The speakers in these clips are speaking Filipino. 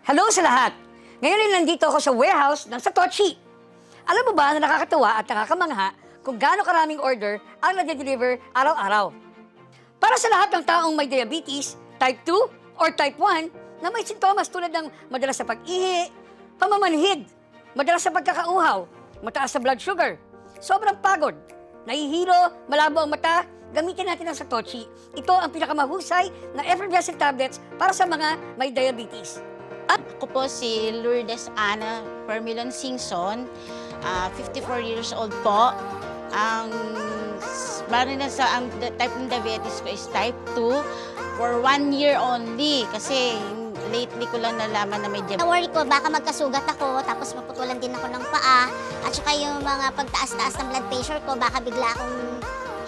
Hello sa lahat! Ngayon ay nandito ako sa warehouse ng Satoshi. Alam mo ba na nakakatuwa at nakakamangha kung gaano karaming order ang nade-deliver araw-araw? Para sa lahat ng taong may diabetes, type 2 or type 1 na may sintomas tulad ng madalas sa pag-ihi, pamamanhid, madalas sa pagkakauhaw, mataas sa blood sugar, sobrang pagod, nahihilo, malabo ang mata, gamitin natin ang Satoshi. Ito ang pinakamahusay na effervescent tablets para sa mga may diabetes. Ako po si Lourdes Ana Permilon Singson, 54 years old po. Ang type ng diabetes ko is type 2 for 1 year only kasi lately ko lang nalaman na may diabetes. Na-worry ko, baka magkasugat ako, tapos maputulan din ako ng paa, at saka yung mga pagtaas-taas ng blood pressure ko, baka bigla akong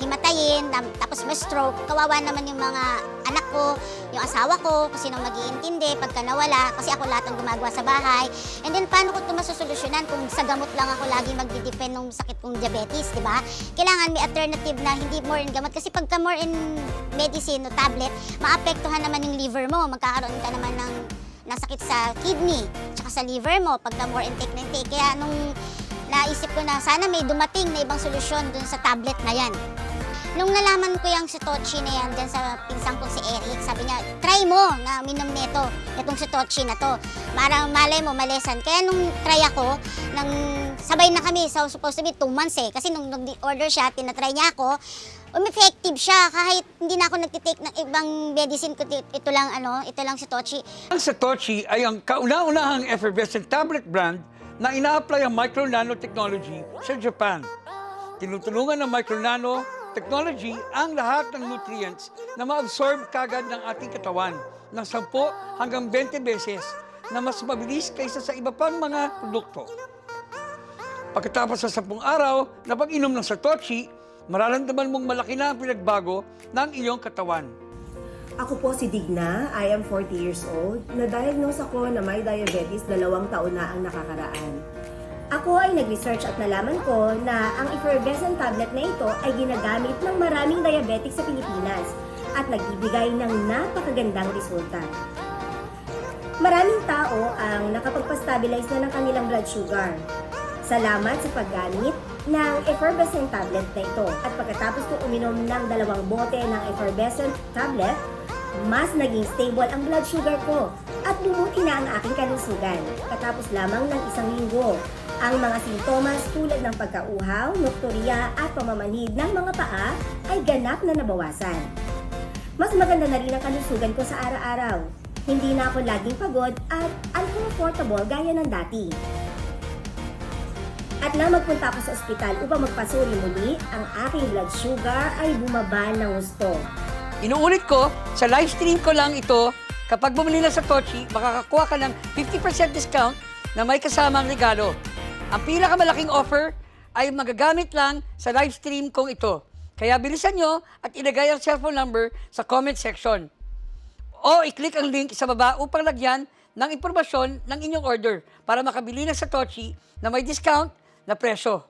himatayin, tapos may stroke. Kawawa naman yung mga anak ko, yung asawa ko, kung sinong mag-iintindi pagka nawala, kasi ako lahat ang gumagawa sa bahay. And then, paano ko ito masosolusyonan kung sa gamot lang ako lagi magdidepend ng sakit kong diabetes, di ba? Kailangan may alternative na hindi more in gamot, kasi pagka more in medicine o tablet, maapektuhan naman yung liver mo, magkakaroon ka naman ng nasakit sa kidney, tsaka sa liver mo, pagka more intake na intake. Kaya nung naisip ko na sana may dumating na ibang solusyon dun sa tablet na yan. Nung nalaman ko yung Satoshi na yan dyan sa pinsang ko si Eric, sabi niya, try mo na minom nito, itong Satoshi na to. Parang malay mo, malesan. Kaya nung try ako, sabay na kami, so supposed to be 2 months eh. Kasi nung nag-order siya, tinatry niya ako, effective siya. Kahit hindi na ako nagtitake ng ibang medicine ko, ito lang Satoshi. Ang Satoshi ay ang kauna-unahang effervescent tablet brand na ina-apply ang micro-nano technology sa Japan. Tinutulungan ng micro-nano technology ang lahat ng nutrients na ma-absorb kagad ng ating katawan ng 10 hanggang 20 beses na mas mabilis kaysa sa iba pang mga produkto. Pagkatapos sa 10 araw na pag-inom ng Satoshi, mararamdaman mong malaki na ang pinagbago ng iyong katawan. Ako po si Digna, I am 40 years old. Na-diagnose ako na may diabetes 2 taon na ang nakakaraan. Ako ay nag-research at nalaman ko na ang effervescent tablet na ito ay ginagamit ng maraming diabetic sa Pilipinas at nagbibigay ng napakagandang resulta. Maraming tao ang nakapagpastabilize na ng kanilang blood sugar. Salamat sa paggamit ng effervescent tablet na ito. At pagkatapos ko uminom ng 2 bote ng effervescent tablet, mas naging stable ang blood sugar ko at bumuti na ang aking kalusugan. Katapos lamang ng 1 linggo, ang mga sintomas tulad ng pagkauhaw, nokturya at pamamanhid ng mga paa ay ganap na nabawasan. Mas maganda na rin ang kalusugan ko sa araw-araw. Hindi na ako laging pagod at uncomfortable gaya ng dati. At nang magpunta ako sa ospital upang magpasuri muli, ang aking blood sugar ay bumaba ng gusto. Inuulit ko, sa live stream ko lang ito, kapag bumili ng Satoshi, makakakuha ka ng 50% discount na may kasamang regalo. Ang pinakamalaking offer ay magagamit lang sa live stream kong ito. Kaya bilisan nyo at ilagay ang cellphone number sa comment section. O i-click ang link sa baba upang lagyan ng impormasyon ng inyong order para makabili ng Satoshi na may discount na presyo.